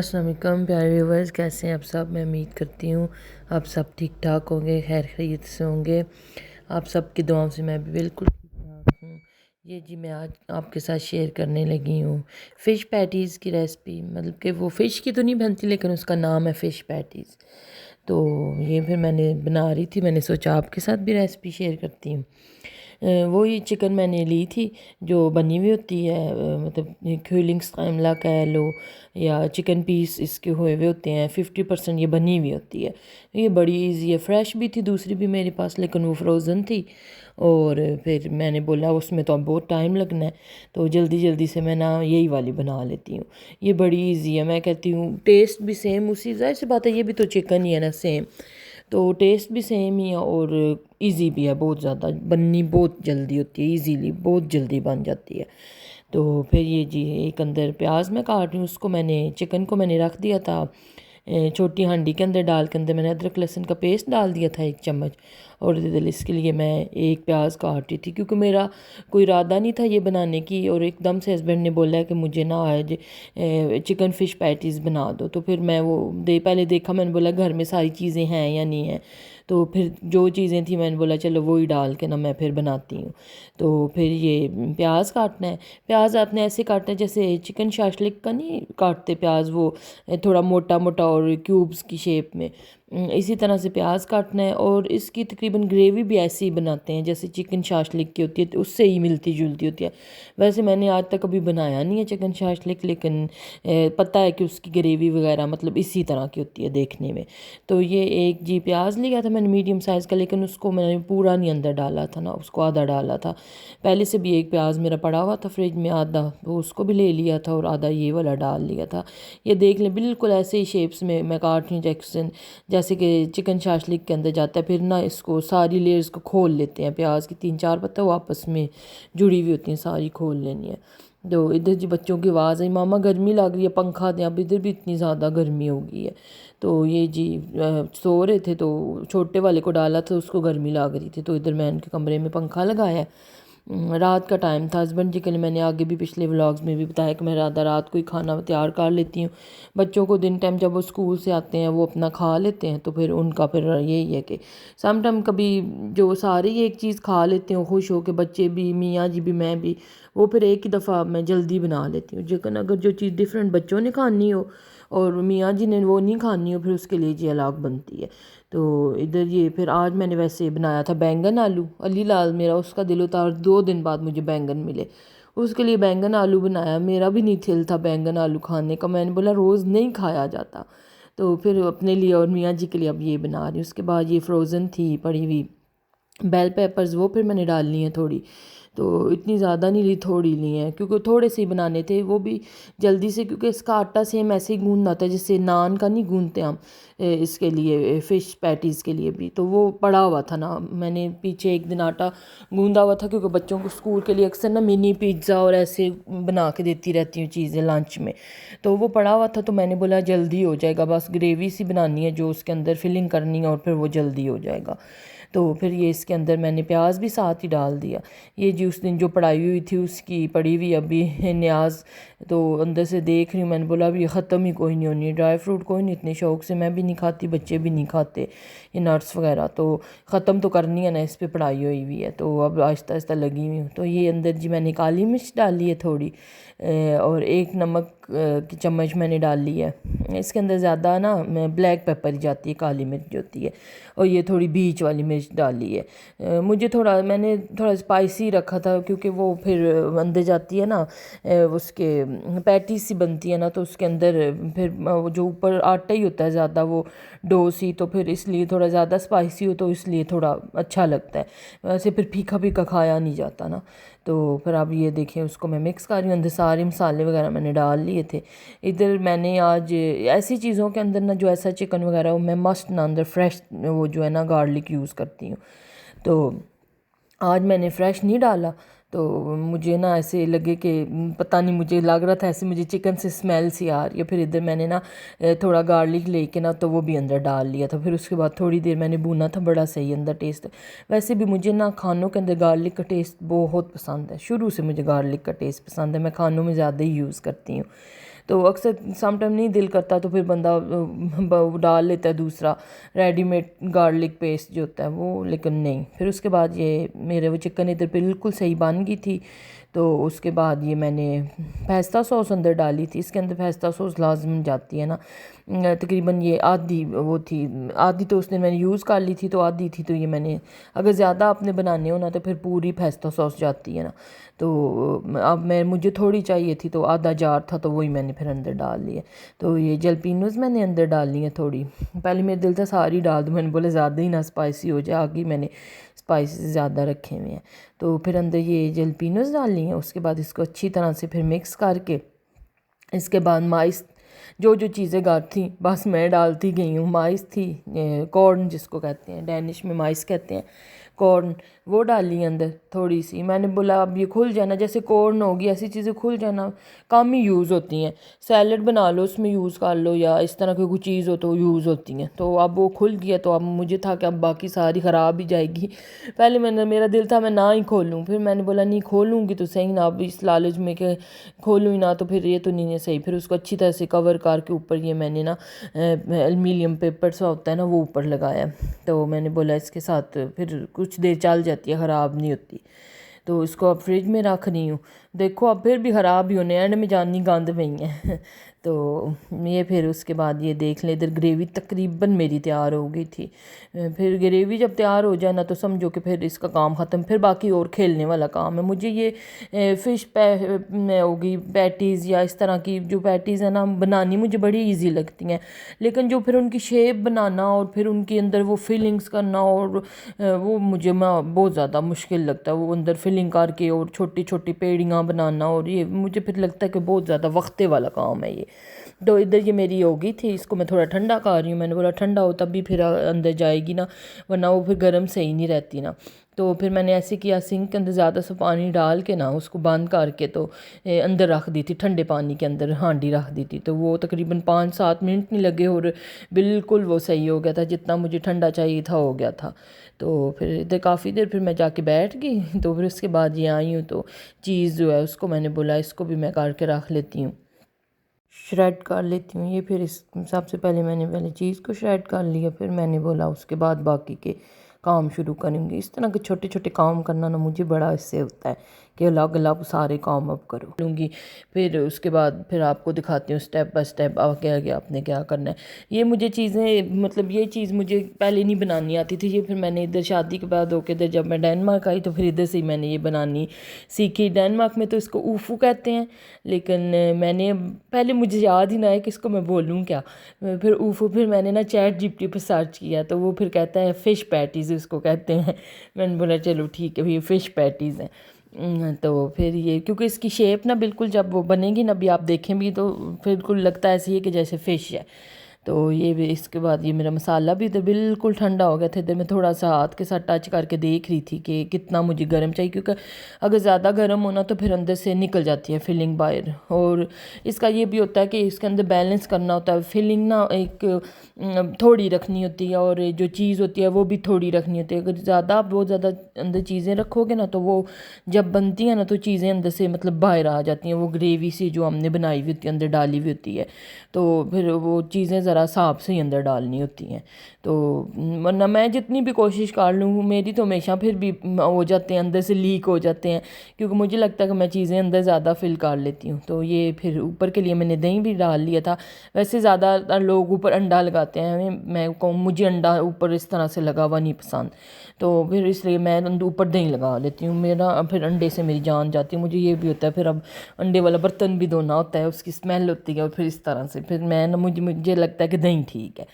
अस्सलाम वालेकुम प्यारे व्यूवर्स, कैसे हैं आप सब। मैं उम्मीद करती हूँ आप सब ठीक ठाक होंगे, खैर खैरियत से होंगे। आप सब की दुआओं से मैं भी बिल्कुल ठीक ठाक हूँ। ये जी मैं आज आपके साथ शेयर करने लगी हूँ फ़िश पैटीज़ की रेसिपी। मतलब कि वो फ़िश की तो नहीं बनती, लेकिन उसका नाम है फ़िश पैटीज़। तो ये फिर मैंने बना रही थी, मैंने सोचा आपके साथ भी रेसिपी शेयर करती हूँ। वही चिकन मैंने ली थी जो बनी हुई होती है, मतलब क्यूलिंग्स कामला कह लो या चिकन पीस इसके हुए हुए होते हैं। 50% ये बनी हुई होती है। ये बड़ी इजी है, फ्रेश भी थी दूसरी भी मेरे पास, लेकिन वो फ्रोज़न थी। और फिर मैंने बोला उसमें तो अब बहुत टाइम लगना है, तो जल्दी जल्दी से मैं ना यही वाली बना लेती हूँ। ये बड़ी इजी है, मैं कहती हूँ टेस्ट भी सेम उसी, जाहिर सी बात है ये भी तो चिकन ही है ना, सेम। तो टेस्ट भी सेम ही है और इजी भी है बहुत ज़्यादा, बननी बहुत जल्दी होती है, इजीली बहुत जल्दी बन जाती है। तो फिर ये जी एक अंदर प्याज मैं काट रही हूँ, उसको मैंने चिकन को मैंने रख दिया था छोटी हांडी के अंदर डाल के, अंदर मैंने अदरक लहसुन का पेस्ट डाल दिया था 1 चम्मच। और इसके लिए मैं एक प्याज काट रही थी, क्योंकि मेरा कोई इरादा नहीं था ये बनाने की, और एकदम से हस्बैंड ने बोला कि मुझे ना आज चिकन फ़िश पैटीज़ बना दो। तो फिर मैं वो पहले देखा, मैंने बोला घर में सारी चीज़ें हैं या नहीं है। तो फिर जो चीज़ें थी मैंने बोला चलो वही डाल के ना मैं फिर बनाती हूँ। तो फिर ये प्याज काटना है, प्याज आपने ऐसे काटना है जैसे चिकन शाशलिक का नहीं काटते प्याज, वो थोड़ा मोटा मोटा और क्यूब्स की शेप में। इसी तरह से प्याज काटना है। और इसकी तकरीबन ग्रेवी भी ऐसे ही बनाते हैं जैसे चिकन शाशलिक की होती है, तो उससे ही मिलती जुलती होती है। वैसे मैंने आज तक कभी बनाया नहीं है चिकन शाशलिक, लेकिन पता है कि उसकी ग्रेवी वगैरह मतलब इसी तरह की होती है देखने में। तो ये एक जी प्याज लिया था मैंने मीडियम साइज़ का, लेकिन उसको मैंने पूरा नहीं अंदर डाला था ना, उसको आधा डाला था। पहले से भी एक प्याज मेरा पड़ा हुआ था फ्रिज में आधा, तो उसको भी ले लिया था और आधा ये वाला डाल लिया था। ये देख लें बिल्कुल ऐसे ही शेप्स में मैं काट रही हूँ जैसे कि चिकन शाशलिक के अंदर जाता है। फिर ना इसको सारी लेयर्स को खोल लेते हैं, प्याज की 3-4 पत्ते वो आपस में जुड़ी हुई होती हैं, सारी खोल लेनी है। तो इधर जी बच्चों की आवाज़ आई, मामा गर्मी लग रही है पंखा दें, अब इधर भी इतनी ज़्यादा गर्मी हो गई है। तो ये जी सो रहे थे, तो छोटे वाले को डाला था, उसको गर्मी लग रही थी, तो इधर मैं इनके कमरे में पंखा लगाया है। रात का टाइम था। हस्बैंड जी के लिए मैंने आगे भी पिछले व्लॉग्स में भी बताया कि मैं आधा रात को ही खाना तैयार कर लेती हूँ। बच्चों को दिन टाइम जब वो स्कूल से आते हैं वो अपना खा लेते हैं, तो फिर उनका फिर यही है कि सम टाइम कभी जो सारे ही एक चीज़ खा लेते हैं खुश हो के, बच्चे भी, मियाँ जी भी, मैं भी, वो फिर एक ही दफ़ा मैं जल्दी बना लेती हूँ। लेकिन अगर जो चीज़ डिफरेंट बच्चों ने खानी हो और मियाँ जी ने वो नहीं खानी हो, फिर उसके लिए जी अलग बनती है। तो इधर ये फिर आज मैंने वैसे बनाया था बैंगन आलू। अली लाल मेरा उसका दिल उतार, 2 दिन बाद मुझे बैंगन मिले, उसके लिए बैंगन आलू बनाया। मेरा भी नहीं दिल था बैंगन आलू खाने का, मैंने बोला रोज़ नहीं खाया जाता, तो फिर अपने लिए और मियाँ जी के लिए अब ये बना रही हूँ। उसके बाद ये फ्रोज़न थी पड़ी हुई बेल पेपर्स, वो फिर मैंने डालनी है थोड़ी, तो इतनी ज़्यादा नहीं ली, थोड़ी ली हैं क्योंकि थोड़े से ही बनाने थे, वो भी जल्दी से, क्योंकि इसका आटा सेम ऐसे ही गूंदना था जैसे नान का नहीं गूंदते हम। इसके लिए फ़िश पैटीज़ के लिए भी तो वो पड़ा हुआ था ना, मैंने पीछे एक दिन आटा गूंदा हुआ था, क्योंकि बच्चों को स्कूल के लिए अक्सर ना मिनी पिज़्ज़ा और ऐसे बना के देती रहती हूँ चीज़ें लंच में। तो वो पड़ा हुआ था, तो मैंने बोला जल्दी हो जाएगा, बस ग्रेवी सी बनानी है जो उसके अंदर फिलिंग करनी है और फिर वो जल्दी हो जाएगा। तो फिर ये इसके अंदर मैंने प्याज भी साथ ही डाल दिया। ये जी उस दिन जो पड़ाई हुई थी उसकी पड़ी हुई अभी न्याज, तो अंदर से देख रही हूँ, मैंने बोला अभी ख़त्म ही कोई नहीं होनी, ड्राई फ्रूट कोई नहीं इतने शौक से मैं भी नहीं खाती, बच्चे भी नहीं खाते ये नट्स वगैरह, तो ख़त्म तो करनी है ना, इस पर पड़ाई हुई है, तो अब आहिस्ता आहिस्ता लगी हुई हूँ। तो ये अंदर जी मैंने काली मिर्च डाली है थोड़ी, और 1 नमक की चम्मच मैंने डाल ली है। इसके अंदर ज़्यादा ना ब्लैक पेपर जाती है, काली मिर्च होती है, और ये थोड़ी बीच वाली मिर्च डाली है। मुझे थोड़ा मैंने थोड़ा स्पाइसी रखा था, क्योंकि वो फिर अंदर जाती है ना, उसके पैटी सी बनती है ना, तो उसके अंदर फिर वो जो ऊपर आटा ही होता है ज़्यादा, वो डो सी, तो फिर इसलिए थोड़ा ज़्यादा स्पाइसी हो तो इसलिए थोड़ा अच्छा लगता है, वैसे फिर फीका फीका खाया नहीं जाता ना। तो फिर अब ये देखें उसको मैं मिक्स कर रही हूँ, अंदर सारे मसाले वगैरह मैंने डाल लिए थे। इधर मैंने आज ऐसी चीज़ों के अंदर ना जो ऐसा चिकन वगैरह हो, मैं मस्ट ना अंदर फ्रेश वो जो है ना गार्लिक यूज़ करती हूँ। तो आज मैंने फ्रेश नहीं डाला, तो मुझे ना ऐसे लगे कि पता नहीं, मुझे लग रहा था ऐसे मुझे चिकन से स्मेल सी आ रही है। फिर इधर मैंने ना थोड़ा गार्लिक लेके ना तो वो भी अंदर डाल लिया था। फिर उसके बाद थोड़ी देर मैंने भूना था, बड़ा सही अंदर टेस्ट। वैसे भी मुझे ना खानों के अंदर गार्लिक का टेस्ट बहुत पसंद है, शुरू से मुझे गार्लिक का टेस्ट पसंद है, मैं खानों में ज़्यादा ही यूज़ करती हूँ। तो अक्सर सम टाइम नहीं दिल करता तो फिर बंदा डाल लेता है दूसरा रेडीमेड गार्लिक पेस्ट जो होता है वो, लेकिन नहीं। फिर उसके बाद ये मेरे वो चिकन इधर बिल्कुल सही बन गई थी। तो उसके बाद ये मैंने पेस्ता सॉस अंदर डाली थी। इसके अंदर पेस्ता सॉस लाजमी जाती है ना, तकरीबन ये आधी वो थी, आधी तो उसने मैंने यूज़ कर ली थी, तो आधी थी तो ये मैंने, अगर ज़्यादा आपने बनाने हो ना तो फिर पूरी पेस्ता सॉस जाती है ना। तो अब मुझे थोड़ी चाहिए थी तो आधा जार था तो वही मैंने फिर अंदर डाल लिया। तो ये जलपीनोज़ मैंने अंदर डाल ली हैं थोड़ी, पहले मेरे दिल था सारी डाल दूँ, मैंने बोला ज़्यादा ही ना स्पाइसी हो जाए, आगे मैंने स्पाइसेस ज़्यादा रखे हुए हैं। तो फिर अंदर ये जलपीनोज़ डाल ली हैं। उसके बाद इसको अच्छी तरह से फिर मिक्स करके, इसके बाद माइस जो जो चीज़ें गाट थी बस मैं डालती गई हूँ। माइस थी, कॉर्न जिसको कहते हैं, डैनिश में माइस कहते हैं, कॉर्न, वो डाली अंदर थोड़ी सी। मैंने बोला अब ये खुल जाना, जैसे कॉर्न होगी ऐसी चीज़ें खुल जाना, कम ही यूज़ होती हैं। सैलड बना लो उसमें यूज़ कर लो, या इस तरह की कोई चीज़ हो तो यूज़ होती हैं। तो अब वो खुल गया तो अब मुझे था कि अब बाकी सारी ख़राब ही जाएगी। पहले मेरा दिल था मैं ना ही खोलूँ, फिर मैंने बोला नहीं खोलूँगी तो सही ना, अब इस लालच में कि खोलूँ ही ना तो फिर ये तो नहीं है सही। फिर उसको अच्छी तरह से कवर करके ऊपर ये मैंने ना एल्युमिनियम पेपर सा होता है ना वो ऊपर लगाया। तो मैंने बोला इसके साथ फिर कुछ देर चल जाती है, ख़राब नहीं होती। तो इसको अब फ्रिज में रख रही हूँ। देखो अब फिर भी ख़राब ही होने एंड में जानी गंद पई है। तो ये फिर उसके बाद ये देख लें, इधर ग्रेवी तकरीबन मेरी तैयार हो गई थी। फिर ग्रेवी जब तैयार हो जाए ना तो समझो कि फिर इसका काम ख़त्म, फिर बाकी और खेलने वाला काम है। मुझे ये फ़िश होगी पैटीज़ या इस तरह की जो पैटीज़ है ना बनानी मुझे बड़ी ईजी लगती हैं, लेकिन जो फिर उनकी शेप बनाना और फिर उनके अंदर वो फिलिंग्स करना और वो मुझे बहुत ज़्यादा मुश्किल लगता है। वो अंदर फिलिंग करके और छोटी छोटी पेड़ियाँ बनाना, और ये मुझे फिर लगता है कि बहुत ज़्यादा वक्ते वाला काम है ये। तो इधर ये मेरी हो गई थी, इसको मैं थोड़ा ठंडा कर रही हूँ। मैंने बोला ठंडा हो तब भी फिर अंदर जाएगी ना, वरना वो फिर गर्म सही नहीं रहती ना। तो फिर मैंने ऐसे किया, सिंक के अंदर ज़्यादा सा पानी डाल के ना उसको बंद करके तो अंदर रख दी थी, ठंडे पानी के अंदर हांडी रख दी थी। तो वो तकरीबन 5-7 मिनट नहीं लगे और बिल्कुल वो सही हो गया था, जितना मुझे ठंडा चाहिए था हो गया था। तो फिर इधर काफ़ी देर फिर मैं जाके बैठ गई। तो फिर उसके बाद ये आई हूँ तो चीज़ जो है उसको मैंने बोला इसको भी मैं करके रख लेती हूँ, श्रेड कर लेती हूँ। ये फिर इस सबसे पहले चीज़ को श्रेड कर लिया, फिर मैंने बोला उसके बाद बाकी के काम शुरू करेंगे। इस तरह के छोटे छोटे काम करना ना मुझे बड़ा इससे होता है कि अलग अलग सारे काम अब करो लूँगी। फिर उसके बाद फिर आपको दिखाती हूँ स्टेप बाय स्टेप आगे आगे आपने क्या करना है। ये मुझे चीज़ें मतलब ये चीज़ मुझे पहले नहीं बनानी आती थी, ये फिर मैंने इधर शादी के बाद होके इधर जब मैं डेनमार्क आई तो फिर इधर से ही मैंने ये बनानी सीखी। डेनमार्क में तो इसको ऊफू कहते हैं, लेकिन मैंने पहले मुझे याद ही ना है कि इसको मैं बोलूँ क्या। फिर ऊफू फिर मैंने ना चैट जीपीटी पर सर्च किया तो वो फिर कहता है फ़िश पैटीज़ उसको कहते हैं। मैंने बोला चलो ठीक है भैया फ़िश पैटीज़ हैं। तो फिर ये क्योंकि इसकी शेप ना बिल्कुल जब वो बनेगी ना भी आप देखें भी तो बिल्कुल लगता है ऐसे ही कि जैसे फ़िश है। तो ये भी इसके बाद ये मेरा मसाला भी इधर बिल्कुल ठंडा हो गया था। इधर मैं थोड़ा सा हाथ के साथ टच करके देख रही थी कि कितना मुझे गर्म चाहिए, क्योंकि अगर ज़्यादा गर्म होना तो फिर अंदर से निकल जाती है फिलिंग बाहर। और इसका ये भी होता है कि इसके अंदर बैलेंस करना होता है, फिलिंग ना एक थोड़ी रखनी होती है और जो चीज़ होती है वो भी थोड़ी रखनी होती है। अगर ज़्यादा आप बहुत ज़्यादा अंदर चीज़ें रखोगे ना तो वो जब बनती हैं ना तो चीज़ें अंदर से मतलब बाहर आ जाती हैं, वो ग्रेवी सी जो हमने बनाई हुई होती है अंदर डाली हुई होती है। तो फिर वो चीज़ें ज़रा साफ से ही अंदर डालनी होती हैं। तो वरना मैं जितनी भी कोशिश कर लूँ मेरी तो हमेशा फिर भी हो जाते हैं अंदर से लीक हो जाते हैं, क्योंकि मुझे लगता है कि मैं चीज़ें अंदर ज़्यादा फिल कर लेती हूँ। तो ये फिर ऊपर के लिए मैंने दही भी डाल लिया था। वैसे ज़्यादा लोग ऊपर अंडा लगाते हैं, मुझे अंडा ऊपर इस तरह से लगा हुआ नहीं पसंद, तो फिर इसलिए मैं ऊपर दही लगा लेती हूँ। मेरा फिर अंडे से मेरी जान जाती है। मुझे ये भी होता है फिर अब अंडे वाला बर्तन भी धोना होता है, उसकी स्मेल होती है, और फिर इस तरह से फिर मैं ना मुझे लगता है कि दही ठीक है।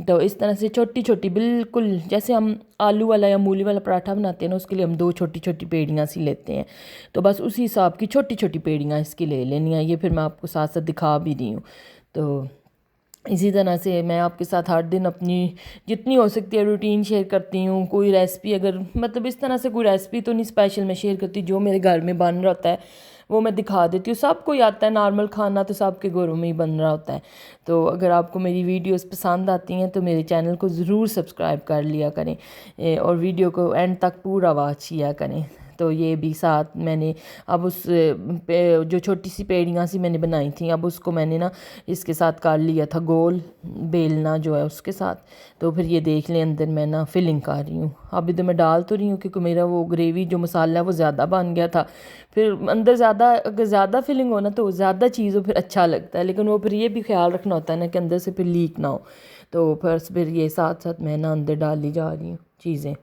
तो इस तरह से छोटी छोटी बिल्कुल जैसे हम आलू वाला या मूली वाला पराठा बनाते हैं ना, उसके लिए हम 2 छोटी छोटी पेड़ियाँ सी लेते हैं, तो बस उसी हिसाब की छोटी छोटी पेड़ियाँ इसकी ले लेनी है। ये फिर मैं आपको साथ साथ दिखा भी रही हूँ। तो इसी तरह से मैं आपके साथ हर दिन अपनी जितनी हो सकती है रूटीन शेयर करती हूँ। कोई रेसिपी अगर मतलब इस तरह से कोई रेसिपी तो नहीं स्पेशल मैं शेयर करती, जो मेरे घर में बन रहा होता है वो मैं दिखा देती हूँ। सबको ही आता है, नॉर्मल खाना तो सबके घरों में ही बन रहा होता है। तो अगर आपको मेरी वीडियोस पसंद आती हैं तो मेरे चैनल को ज़रूर सब्सक्राइब कर लिया करें और वीडियो को एंड तक पूरा वॉच किया करें। तो ये भी साथ मैंने अब जो छोटी सी पेड़ियाँ सी मैंने बनाई थी, अब उसको मैंने ना इसके साथ कर लिया था गोल, बेलना जो है उसके साथ। तो फिर ये देख लें अंदर मैं ना फिलिंग कर रही हूँ। अभी तो मैं डाल तो रही हूँ क्योंकि मेरा वो ग्रेवी जो मसाला है वो ज़्यादा बन गया था। फिर अंदर ज़्यादा, अगर ज़्यादा फिलिंग हो ना तो ज़्यादा चीज़ हो फिर अच्छा लगता है, लेकिन वो फिर ये भी ख्याल रखना होता है ना कि अंदर से फिर लीक ना हो। तो फिर ये साथ साथ मैं ना अंदर डाली जा रही हूँ चीज़ें।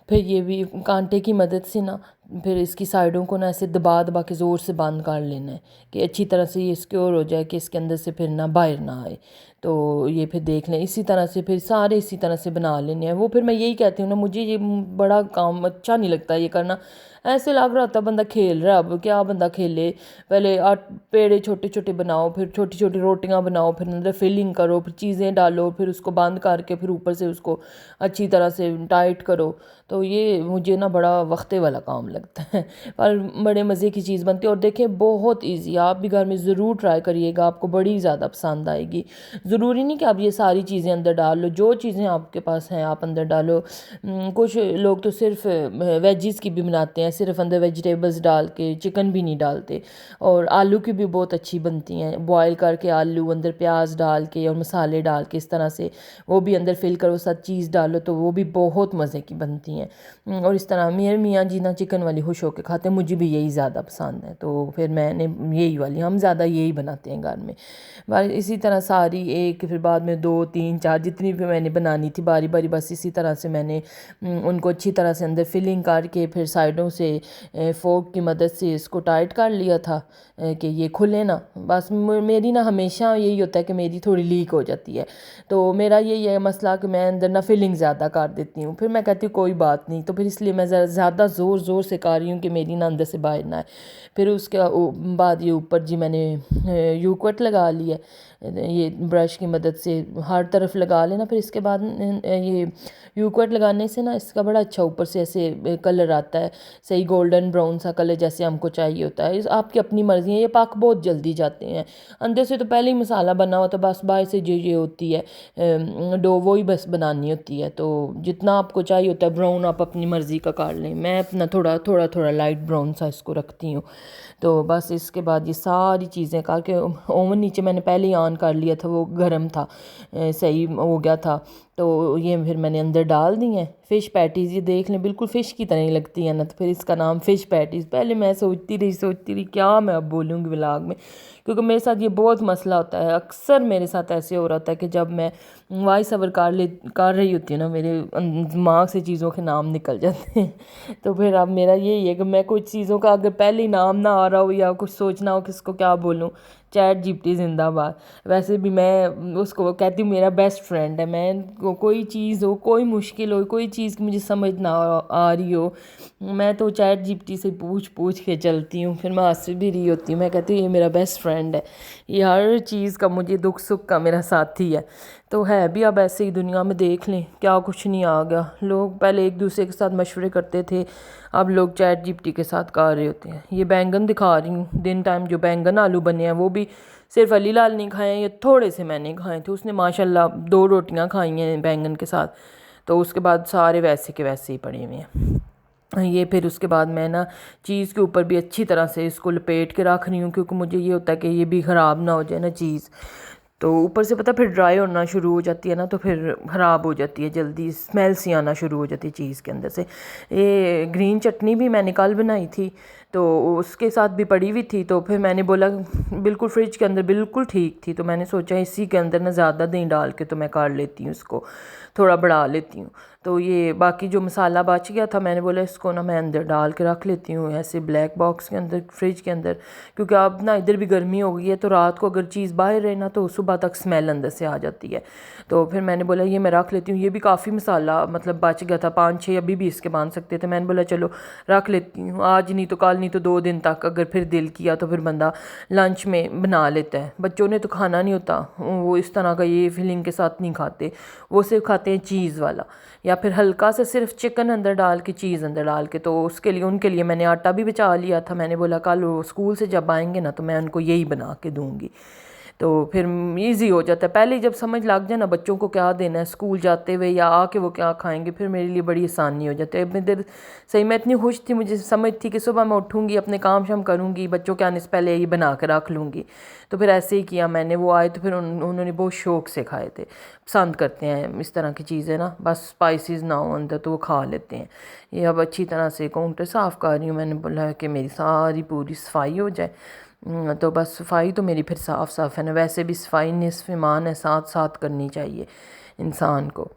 फिर ये भी कांटे की मदद से ना फिर इसकी साइडों को ना ऐसे दबा दबा के ज़ोर से बंद कर लेना है कि अच्छी तरह से ये सिक्योर हो जाए कि इसके अंदर से फिर ना बाहर ना आए। तो ये फिर देख लें इसी तरह से, फिर सारे इसी तरह से बना लेने हैं। वो फिर मैं यही कहती हूँ ना, मुझे ये बड़ा काम अच्छा नहीं लगता ये करना। ऐसे लग रहा होता बंदा खेल रहा है, अब क्या बंदा खेले। पहले पेड़े छोटे छोटे बनाओ, फिर छोटी छोटी रोटियां बनाओ, फिर अंदर फिलिंग करो, फिर चीज़ें डालो, फिर उसको बंद करके फिर ऊपर से उसको अच्छी तरह से टाइट करो। तो ये मुझे ना बड़ा वक्ते वाला काम लगता है, पर बड़े मज़े की चीज़ बनती है। और देखें बहुत ईजी, आप भी घर में ज़रूर ट्राई करिएगा, आपको बड़ी ज़्यादा पसंद आएगी। ज़रूरी नहीं कि आप ये सारी चीज़ें अंदर डाल लो, जो चीज़ें आपके पास हैं आप अंदर डालो। कुछ लोग तो सिर्फ वेजिस की भी बनाते हैं, सिर्फ अंदर वेजिटेबल्स डाल के, चिकन भी नहीं डालते। और आलू की भी बहुत अच्छी बनती हैं, बॉयल करके आलू अंदर प्याज डाल के और मसाले डाल के इस तरह से वो भी अंदर फिल करो, साथ चीज़ डालो तो वो भी बहुत मज़े की बनती हैं। और इस तरह मेरे मियाँ जी ना चिकन वाली खुश होकर खाते हैं, मुझे भी यही ज़्यादा पसंद है, तो फिर मैंने यही वाली, हम ज़्यादा यही बनाते हैं घर में। इसी तरह सारी एक, फिर बाद में 2 3 4 जितनी भी मैंने बनानी थी बारी बारी, बस इसी तरह से मैंने उनको अच्छी तरह से अंदर फिलिंग करके फिर साइडों से फोर्क की मदद से इसको टाइट कर लिया था कि ये खुले ना। बस मेरी ना हमेशा यही होता है कि मेरी थोड़ी लीक हो जाती है, तो मेरा यही है मसला कि मैं अंदर ना फिलिंग ज़्यादा कर देती हूँ। फिर मैं कहती हूँ कोई बात नहीं, तो फिर इसलिए मैं ज़्यादा ज़ोर ज़ोर से कर रही हूँ कि मेरी ना अंदर से बाहर ना आए। फिर उसके बाद ये ऊपर जी मैंने यूकट लगा लिया, ये ब्रश की मदद से हर तरफ लगा लेना। फिर इसके बाद ये यूकट लगाने से ना इसका बड़ा अच्छा ऊपर से ऐसे कलर आता है, सही गोल्डन ब्राउन सा कलर जैसे हमको चाहिए होता है। आपकी अपनी मर्ज़ी है, ये पक बहुत जल्दी जाते हैं। अंदर से तो पहले ही मसाला बना हुआ, तो बस बाहर से ये होती है डो, वो ही बस बनानी होती है। तो जितना आपको चाहिए होता है ब्राउन आप अपनी मर्ज़ी का कर लें। मैं अपना थोड़ा थोड़ा थोड़ा लाइट ब्राउन सा इसको रखती हूँ। तो बस इसके बाद ये सारी चीज़ें करके ओवन नीचे मैंने पहले ही ऑन कर लिया था, वो गर्म था, सही हो गया था। तो ये फिर मैंने अंदर डाल दी हैं फ़िश पैटीज़। ये देख लें बिल्कुल फ़िश की तरह ही लगती है ना, तो फिर इसका नाम फ़िश पैटीज़। पहले मैं सोचती रही क्या मैं अब बोलूँगी व्लॉग में, क्योंकि मेरे साथ ये बहुत मसला होता है। अक्सर मेरे साथ ऐसे हो रहा था कि जब मैं वॉइस ओवर कर रही होती हूँ ना, मेरे दिमाग से चीज़ों के नाम निकल जाते हैं। तो फिर अब मेरा यही है कि मैं कुछ चीज़ों का अगर पहले ही नाम ना आ रहा हो या कुछ सोचना हो किसको क्या बोलूँ, चैट जीपीटी जिंदाबाद। वैसे भी मैं उसको कहती हूँ मेरा बेस्ट फ्रेंड है। मैं कोई चीज़ हो, कोई मुश्किल हो, कोई चीज़ मुझे समझ ना आ रही हो, मैं तो चैट जीपीटी से पूछ पूछ के चलती हूँ। फिर मैं हंस भी रही होती हूँ, मैं कहती हूँ ये मेरा बेस्ट फ्रेंड है, ये हर चीज़ का, मुझे दुख सुख का मेरा साथी है। तो है भी अब ऐसे ही दुनिया में, देख लें क्या कुछ नहीं आ गया। लोग पहले एक दूसरे के साथ मशवरे करते थे, अब लोग चैट जीपीटी के साथ कर रहे होते हैं। ये बैंगन दिखा रही हूँ, दिन टाइम जो बैंगन आलू बने हैं वो भी सिर्फ अली लाल नहीं खाए हैं, ये थोड़े से मैंने खाए थे। उसने माशाल्लाह 2 रोटियां खाई हैं बैंगन के साथ, तो उसके बाद सारे वैसे के वैसे ही पड़े हुए हैं। ये फिर उसके बाद मैं ना चीज़ के ऊपर भी अच्छी तरह से इसको लपेट के रख रही हूँ, क्योंकि मुझे ये होता है कि ये भी ख़राब ना हो जाए ना चीज़। तो ऊपर से पता फिर ड्राई होना शुरू हो जाती है ना, तो फिर ख़राब हो जाती है जल्दी, स्मेल सी आना शुरू हो जाती है चीज़ के अंदर से। ये ग्रीन चटनी भी मैंने कल बनाई थी, तो उसके साथ भी पड़ी हुई थी। तो फिर मैंने बोला बिल्कुल फ्रिज के अंदर बिल्कुल ठीक थी, तो मैंने सोचा इसी के अंदर ना ज़्यादा दही डाल के तो मैं कर लेती हूँ, इसको थोड़ा बढ़ा लेती हूँ। तो ये बाकी जो मसाला बच गया था, मैंने बोला इसको ना मैं अंदर डाल के रख लेती हूँ ऐसे ब्लैक बॉक्स के अंदर, फ्रिज के अंदर। क्योंकि अब ना इधर भी गर्मी हो गई है, तो रात को अगर चीज़ बाहर रहे ना तो सुबह तक स्मेल अंदर से आ जाती है। तो फिर मैंने बोला ये मैं रख लेती हूँ। ये भी काफ़ी मसाला मतलब बच गया था, 5-6 अभी भी इसके बांध सकते थे। मैंने बोला चलो रख लेती हूँ, आज नहीं तो कल, नहीं तो 2 दिन तक, अगर फिर दिल किया तो फिर बंदा लंच में बना लेता है। बच्चों ने तो खाना नहीं होता, वो इस तरह का ये फिलिंग के साथ नहीं खाते, वो सिर्फ खाते हैं चीज़ वाला, या फिर हल्का सा सिर्फ चिकन अंदर डाल के, चीज़ अंदर डाल के। तो उसके लिए उनके लिए मैंने आटा भी बचा लिया था। मैंने बोला कल वो स्कूल से जब आएंगे ना तो मैं उनको यही बना के दूँगी। तो फिर ईज़ी हो जाता है। पहले जब समझ लग जाए ना बच्चों को क्या देना है स्कूल जाते हुए या आके वो क्या खाएंगे, फिर मेरे लिए बड़ी आसानी हो जाती है। अब इधर सही मैं इतनी खुश थी, मुझे समझ थी कि सुबह मैं उठूँगी, अपने काम शाम करूँगी, बच्चों के आने से पहले ये बना कर रख लूँगी। तो फिर ऐसे ही किया मैंने। वो आए तो फिर उन्होंने बहुत शौक़ से खाए थे। पसंद करते हैं इस तरह की चीज़ें ना, बस स्पाइसेस ना हो अंदर तो वो खा लेते हैं। ये अब अच्छी तरह से काउंटर साफ़ कर रही हूँ। मैंने बोला कि मेरी सारी पूरी सफाई हो जाए। तो बस सफाई तो मेरी फिर साफ़ साफ़ है ना, वैसे भी सफाई निस्फ़ ईमान है, साथ साथ करनी चाहिए इंसान को।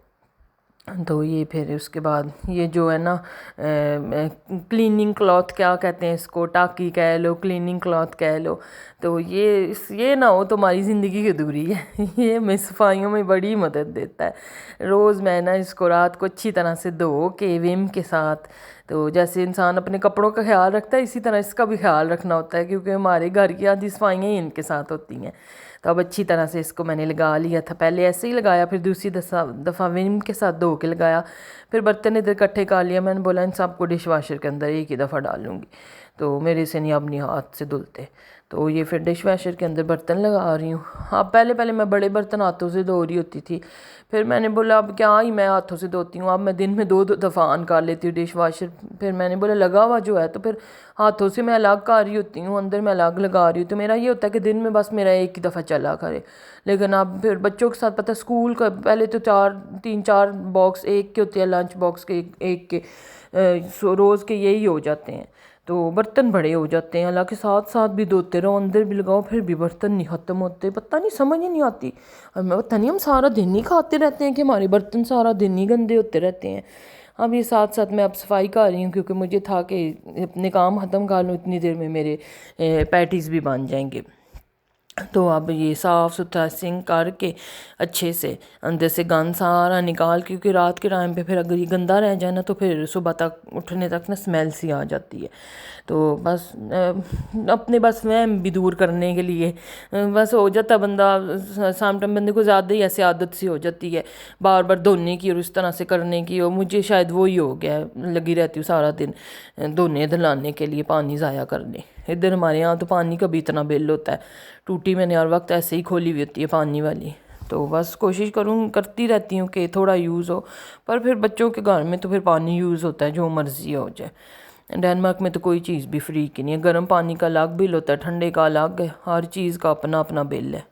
तो ये फिर उसके बाद ये जो है ना क्लीनिंग क्लॉथ क्या कहते हैं इसको, टाकी कह लो, क्लीनिंग क्लॉथ कह लो, तो ये ना हो तो हमारी ज़िंदगी की अधूरी है। ये मैं सफाइयों में बड़ी मदद देता है। रोज़ मैं ना इसको रात को अच्छी तरह से धो के विम के साथ, तो जैसे इंसान अपने कपड़ों का ख्याल रखता है इसी तरह इसका भी ख्याल रखना होता है, क्योंकि हमारे घर की आधी सफाइयाँ ही इनके साथ होती हैं। तो अब अच्छी तरह से इसको मैंने लगा लिया था, पहले ऐसे ही लगाया, फिर दूसरी दफ़ा विम के साथ धो के लगाया, फिर बर्तन इधर इकट्ठे कर लिया। मैंने बोला इन सबको डिश वाशर के अंदर एक ही दफ़ा डालूँगी, तो मेरे से नहीं अपनी हाथ से धुलते। तो ये फिर डिश वाशर के अंदर बर्तन लगा रही हूँ। अब पहले मैं बड़े बर्तन हाथों से धो रही होती थी, फिर मैंने बोला अब क्या ही मैं हाथों से धोती हूँ, अब मैं दिन में 2 दफ़ा ऑन कर लेती हूँ डिश वाशर। फिर मैंने बोला लगा हुआ जो है तो फिर हाथों से मैं अलग कर रही होती हूँ, अंदर मैं अलग लगा रही हूँ, तो मेरा ये होता है कि दिन में बस मेरा एक ही दफ़ा चला करे। लेकिन अब फिर बच्चों के साथ पता है स्कूल का पहले तो 3-4 बॉक्स एक के होते हैं, लंच बॉक्स के एक के रोज़ के यही हो जाते हैं, तो बर्तन बड़े हो जाते हैं। हालांकि साथ साथ भी धोते रहो, अंदर भी लगाओ, फिर भी बर्तन नहीं ख़त्म होते, पता नहीं समझ ही नहीं आती। और मैं पता नहीं हम सारा दिन ही खाते रहते हैं कि हमारे बर्तन सारा दिन ही गंदे होते रहते हैं। अब ये साथ साथ मैं अब सफाई कर रही हूँ, क्योंकि मुझे था कि अपने काम ख़त्म कर लूँ, इतनी देर में मेरे पैटीज़ भी बन जाएंगे। तो अब ये साफ़ सुथरा सिंक करके अच्छे से अंदर से गंद सारा निकाल, क्योंकि रात के टाइम पे फिर अगर ये गंदा रह जाए ना तो फिर सुबह तक उठने तक ना स्मेल सी आ जाती है। तो बस अपने बस वहम भी दूर करने के लिए बस हो जाता बंदा साम टाइम बंदे को ज़्यादा ही ऐसे आदत सी हो जाती है बार बार धोने की और इस तरह से करने की, और मुझे शायद वो ही हो गया है, लगी रहती हूँ सारा दिन धोने धलाने के लिए, पानी ज़ाया करने। इधर हमारे यहाँ तो पानी का भी इतना बिल होता है, टूटी मैंने हर वक्त ऐसे ही खोली हुई होती है पानी वाली। तो बस कोशिश करती रहती हूँ कि थोड़ा यूज़ हो, पर फिर बच्चों के घर में तो फिर पानी यूज़ होता है जो मर्ज़ी हो जाए। डेनमार्क में तो कोई चीज़ भी फ्री की नहीं है, गर्म पानी का अलग बिल होता है, ठंडे का अलग है, हर चीज़ का अपना अपना बिल है।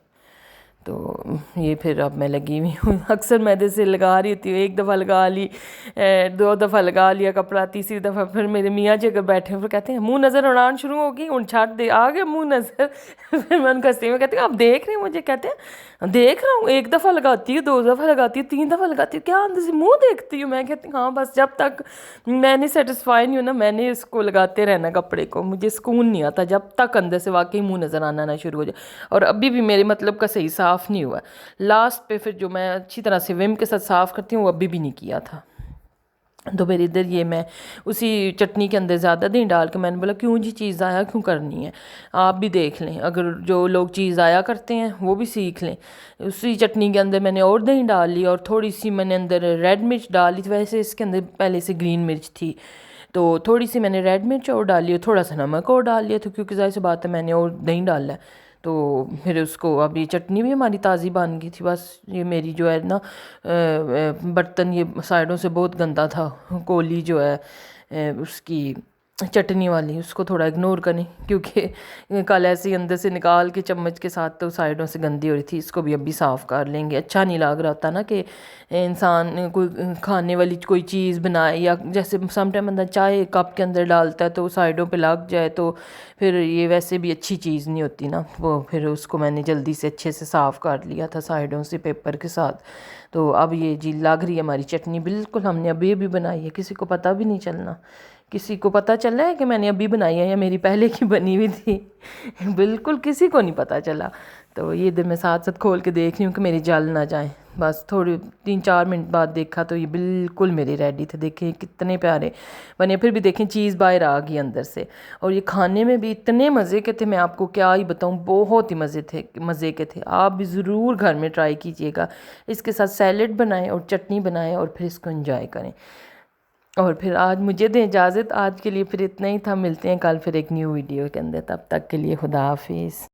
तो ये फिर अब मैं लगी हुई हूँ, अक्सर मैं जैसे लगा रही होती हूँ, एक दफ़ा लगा ली, 2 दफ़ा लगा लिया कपड़ा, तीसरी दफ़ा फिर मेरे मियाँ जी अगर बैठे फिर कहते हैं मुँह नज़र उड़ान शुरू होगी, उन छाट दे आ गया मुँह नज़र। फिर मैं उनको हंसती में कहती हूँ आप देख रहे हैं मुझे, कहते हैं देख रहा हूँ, 1 दफ़ा लगाती हूँ, 2 दफ़ा लगाती हूँ, 3 दफ़ा लगाती हूँ, क्या अंदर से मुँह देखती हूँ। मैं कहती हूँ हाँ बस जब तक मैंने सेटिस्फाई नहीं हूँ ना, मैंने इसको लगाते रहना कपड़े को, मुझे सुकून नहीं आता जब तक अंदर से वाकई मुँह नज़र आना ना शुरू हो जाए। और अभी भी मेरे मतलब का सही साफ़ नहीं हुआ, लास्ट पे फिर जो मैं अच्छी तरह से विम के साथ साफ़ करती हूँ वो अभी भी नहीं किया था। तो फिर इधर ये मैं उसी चटनी के अंदर ज़्यादा दही डाल के मैंने बोला क्यों जी चीज़ ज़ाया क्यों करनी है, आप भी देख लें, अगर जो लोग चीज़ ज़ाया करते हैं वो भी सीख लें। उसी चटनी के अंदर मैंने और दही डाल ली और थोड़ी सी मैंने अंदर रेड मिर्च डाल ली, वैसे इसके अंदर पहले से ग्रीन मिर्च थी तो थोड़ी सी मैंने रेड मिर्च और डाली और थोड़ा सा नमक और डाल लिया, तो क्योंकि ज़ाहिर सी बात है मैंने और दही डाला है। तो फिर उसको अब ये चटनी भी हमारी ताज़ी बन गई थी। बस ये मेरी जो है ना बर्तन ये साइडों से बहुत गंदा था, कोली जो है उसकी चटनी वाली, उसको थोड़ा इग्नोर करें, क्योंकि कल ऐसे ही अंदर से निकाल के चम्मच के साथ तो साइडों से गंदी हो रही थी, इसको भी अभी साफ़ कर लेंगे। अच्छा नहीं लग रहा होता ना कि इंसान कोई खाने वाली कोई चीज़ बनाए, या जैसे समटाइम बंदा चाय कप के अंदर डालता है तो साइडों पे लग जाए तो फिर ये वैसे भी अच्छी चीज़ नहीं होती ना। वो फिर उसको मैंने जल्दी से अच्छे से साफ़ कर लिया था साइडों से पेपर के साथ। तो अब ये जी लग रही है हमारी चटनी बिल्कुल, हमने अभी बनाई है, किसी को पता भी नहीं चलना, किसी को पता चला है कि मैंने अभी बनाई है या मेरी पहले की बनी हुई थी। बिल्कुल किसी को नहीं पता चला। तो ये इधर मैं साथ साथ खोल के देख रही हूँ कि मेरी जल ना जाए। बस थोड़ी 3-4 मिनट बाद देखा तो ये बिल्कुल मेरे रेडी थे। देखें कितने प्यारे बने, फिर भी देखें चीज़ बाहर आ गई अंदर से, और ये खाने में भी इतने मज़े के थे, मैं आपको क्या ही बताऊँ, बहुत ही मज़े के थे। आप भी ज़रूर घर में ट्राई कीजिएगा, इसके साथ सैलेड बनाएं और चटनी बनाएं और फिर इसको एंजॉय करें। और फिर आज मुझे दें इजाज़त, आज के लिए फिर इतना ही था, मिलते हैं कल फिर एक न्यू वीडियो के अंदर, तब तक के लिए खुदा हाफिज़।